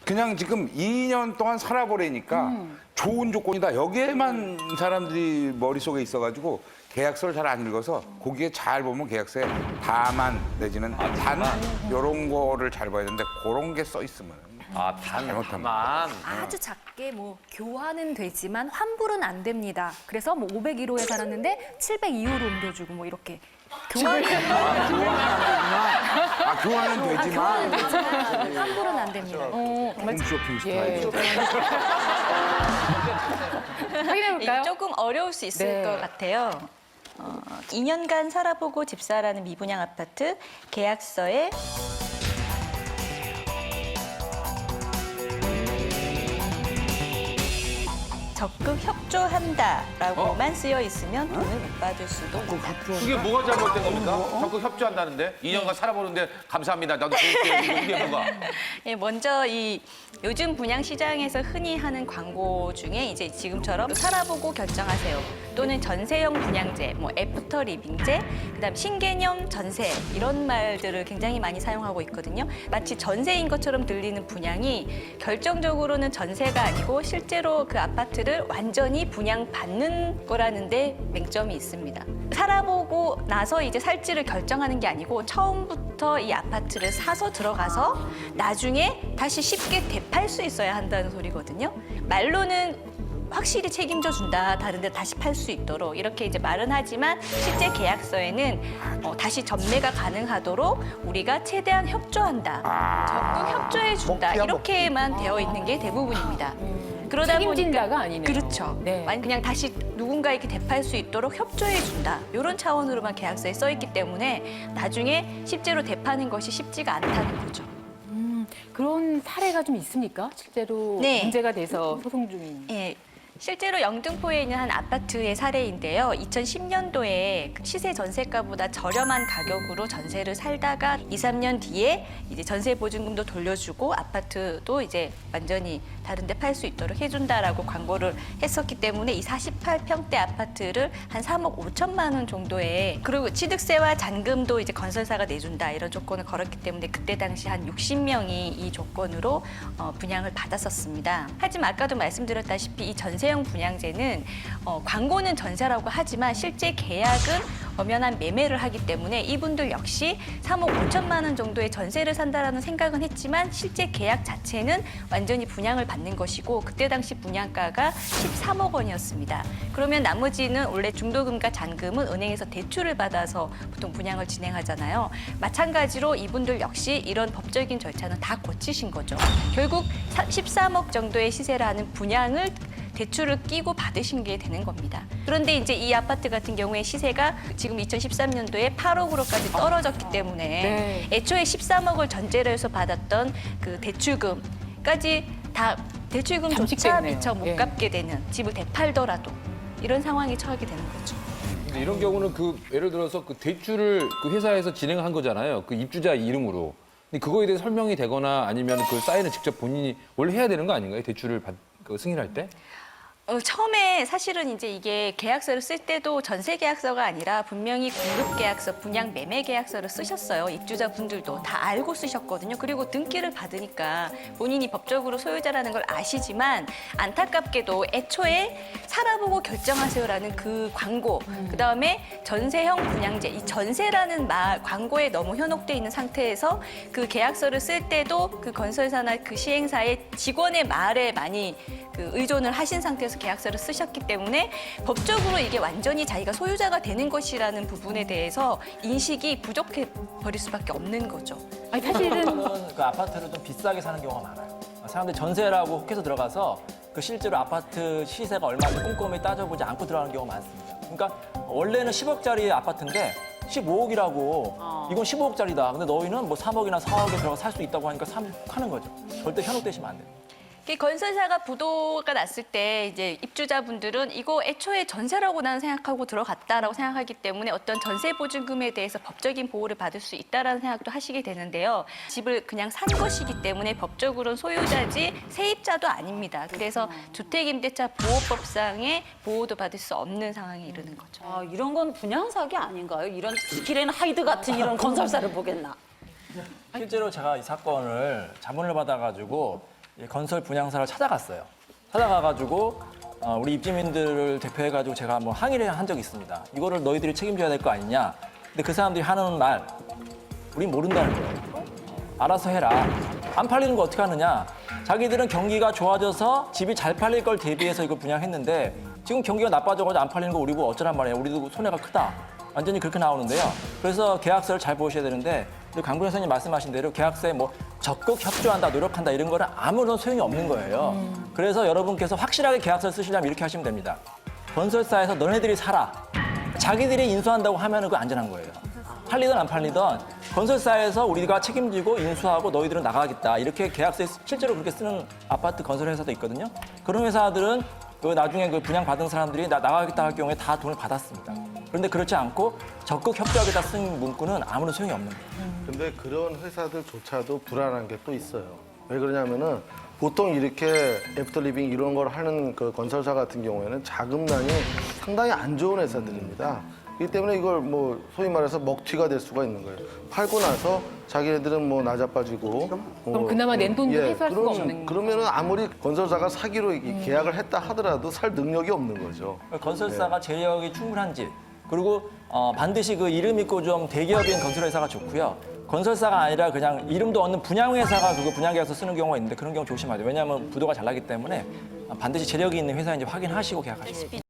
그냥 지금 2년 동안 살아보려니까 좋은 조건이다. 여기에만 사람들이 머릿속에 있어가지고 계약서를 잘 안 읽어서 거기에 잘 보면 계약서에 다만 내지는 단 이런 거를 잘 봐야 되는데 그런 게 써 있으면 다만. 아주 작게 뭐 교환은 되지만 환불은 안 됩니다. 그래서 뭐 501호에 살았는데 702호로 옮겨주고 뭐 이렇게 교환은 교환은 되지만 환불은 안 됩니다. 홈쇼핑 스타일. 확인해볼까요? 조금 어려울 수 있을 네. 것 같아요. 2년간 살아보고 집사라는 미분양 아파트 계약서에 적극 협조한다라고만 쓰여 있으면 돈을 못 받을 수도 있다. 그게 뭐가 잘못된 겁니까? 적극 협조한다는데 2년간 살아보는데 감사합니다. 나도 좋을게. 이게 뭐가? 예, 먼저 이 요즘 분양 시장에서 흔히 하는 광고 중에 이제 지금처럼 살아보고 결정하세요. 또는 전세형 분양제, 뭐 애프터 리빙제, 그다음 신개념 전세 이런 말들을 굉장히 많이 사용하고 있거든요. 마치 전세인 것처럼 들리는 분양이 결정적으로는 전세가 아니고 실제로 그 아파트를 완전히 분양받는 거라는데 맹점이 있습니다. 살아보고 나서 이제 살지를 결정하는 게 아니고 처음부터 이 아파트를 사서 들어가서 나중에 다시 쉽게 되팔 수 있어야 한다는 소리거든요. 말로는 확실히 책임져 준다. 다른데 다시 팔 수 있도록 이렇게 이제 말은 하지만 실제 계약서에는 다시 전매가 가능하도록 우리가 최대한 협조한다. 적극 협조해 준다. 이렇게만 되어 있는 게 대부분입니다. 그러다 책임진다가 아니네요. 그렇죠. 네. 그냥 다시 누군가에게 되팔 수 있도록 협조해 준다. 이런 차원으로만 계약서에 써 있기 때문에 나중에 실제로 되파는 것이 쉽지가 않다는 거죠. 그런 사례가 좀 있습니까? 실제로 네. 문제가 돼서 소송 중인. 예. 실제로 영등포에 있는 한 아파트의 사례인데요. 2010년도에 시세 전세가보다 저렴한 가격으로 전세를 살다가 2, 3년 뒤에 이제 전세 보증금도 돌려주고 아파트도 이제 완전히 다른 데 팔 수 있도록 해준다라고 광고를 했었기 때문에 이 48평대 아파트를 한 3억 5천만 원 정도에 그리고 취득세와 잔금도 이제 건설사가 내준다 이런 조건을 걸었기 때문에 그때 당시 한 60명이 이 조건으로 분양을 받았었습니다. 하지만 아까도 말씀드렸다시피 이 전세형 분양제는 광고는 전세라고 하지만 실제 계약은 엄연한 매매를 하기 때문에 이분들 역시 3억 5천만 원 정도의 전세를 산다라는 생각은 했지만 실제 계약 자체는 완전히 분양을 받는 것이고 그때 당시 분양가가 13억 원이었습니다. 그러면 나머지는 원래 중도금과 잔금은 은행에서 대출을 받아서 보통 분양을 진행하잖아요. 마찬가지로 이분들 역시 이런 법적인 절차는 다 거치신 거죠. 결국 13억 정도의 시세를 하는 분양을 대출을 끼고 받으신 게 되는 겁니다. 그런데 이제 이 아파트 같은 경우에 시세가 지금 2013년도에 8억으로까지 떨어졌기 때문에 네. 애초에 13억을 전제로 해서 받았던 그 대출금까지 다 대출금조차 잠식됐네요. 미처 못 예. 갚게 되는 집을 되팔더라도 이런 상황에 처하게 되는 거죠. 근데 이런 경우는 그 예를 들어서 그 대출을 그 회사에서 진행한 거잖아요. 그 입주자 이름으로. 근데 그거에 대해 설명이 되거나 아니면 그 사인을 직접 본인이 원래 해야 되는 거 아닌가요? 대출을 승인할 때? 처음에 사실은 이제 이게 계약서를 쓸 때도 전세 계약서가 아니라 분명히 공급 계약서, 분양 매매 계약서를 쓰셨어요. 입주자분들도 다 알고 쓰셨거든요. 그리고 등기를 받으니까 본인이 법적으로 소유자라는 걸 아시지만 안타깝게도 애초에 살아보고 결정하세요라는 그 광고, 그다음에 전세형 분양제, 이 전세라는 광고에 너무 현혹돼 있는 상태에서 그 계약서를 쓸 때도 그 건설사나 그 시행사의 직원의 말에 많이 그 의존을 하신 상태에서 계약서를 쓰셨기 때문에 법적으로 이게 완전히 자기가 소유자가 되는 것이라는 부분에 대해서 인식이 부족해 버릴 수밖에 없는 거죠. 아니 사실은 그 아파트를 좀 비싸게 사는 경우가 많아요. 사람들이 전세라고 혹해서 들어가서 그 실제로 아파트 시세가 얼마인지 꼼꼼히 따져보지 않고 들어가는 경우가 많습니다. 그러니까 원래는 10억짜리 아파트인데 15억이라고 이건 15억짜리다. 근데 너희는 뭐 3억이나 4억에 들어가 살 수 있다고 하니까 하는 거죠. 절대 현혹되시면 안 돼요. 건설사가 부도가 났을 때 이제 입주자분들은 이거 애초에 전세라고 나는 생각하고 들어갔다라고 생각하기 때문에 어떤 전세 보증금에 대해서 법적인 보호를 받을 수 있다라는 생각도 하시게 되는데요. 집을 그냥 산 것이기 때문에 법적으로는 소유자지 세입자도 아닙니다. 그래서 주택임대차 보호법상의 보호도 받을 수 없는 상황에 이르는 거죠. 아, 이런 건 분양 사기 아닌가요? 이런 지킬앤 하이드 같은 이런 건설사를 보겠나? 실제로 제가 이 사건을 자문을 받아가지고 건설 분양사를 찾아갔어요. 찾아가가지고 우리 입주민들을 대표해가지고 제가 한번 항의를 한 적이 있습니다. 이거를 너희들이 책임져야 될 거 아니냐. 근데 그 사람들이 하는 말, 우린 모른다는 거예요. 알아서 해라. 안 팔리는 거 어떻게 하느냐. 자기들은 경기가 좋아져서 집이 잘 팔릴 걸 대비해서 이걸 분양했는데 지금 경기가 나빠져가지고 안 팔리는 거 우리 보고 어쩌란 말이에요. 우리도 손해가 크다. 완전히 그렇게 나오는데요. 그래서 계약서를 잘 보셔야 되는데 강 변호사님 말씀하신 대로 계약서에 뭐 적극 협조한다, 노력한다 이런 거는 아무런 소용이 없는 거예요. 그래서 여러분께서 확실하게 계약서를 쓰시려면 이렇게 하시면 됩니다. 건설사에서 너네들이 살아. 자기들이 인수한다고 하면은 그거 안전한 거예요. 팔리든 안 팔리든 건설사에서 우리가 책임지고 인수하고 너희들은 나가겠다. 이렇게 계약서에 실제로 그렇게 쓰는 아파트 건설 회사도 있거든요. 그런 회사들은 그 나중에 그 분양 받은 사람들이 나가겠다 할 경우에 다 돈을 받았습니다. 그런데 그렇지 않고 적극 협조하겠다 쓴 문구는 아무런 소용이 없는 거예요. 근데 그런 회사들조차도 불안한 게 또 있어요. 왜 그러냐면은 보통 이렇게 애프터 리빙 이런 걸 하는 그 건설사 같은 경우에는 자금난이 상당히 안 좋은 회사들입니다. 그렇기 때문에 이걸 뭐 소위 말해서 먹튀가 될 수가 있는 거예요. 팔고 나서 자기네들은 뭐 나자빠지고 그럼 그나마 낸 돈도 회수할 수가 없는 그러면은 아무리 건설사가 사기로 계약을 했다 하더라도 살 능력이 없는 거죠. 건설사가 재력이 충분한지 그리고 반드시 그 이름 있고 좀 대기업인 건설회사가 좋고요. 건설사가 아니라 그냥 이름도 없는 분양회사가 그거 분양계약서 쓰는 경우가 있는데 그런 경우 조심하세요. 왜냐하면 부도가 잘 나기 때문에 반드시 재력이 있는 회사인지 확인하시고 계약하시면 됩니다.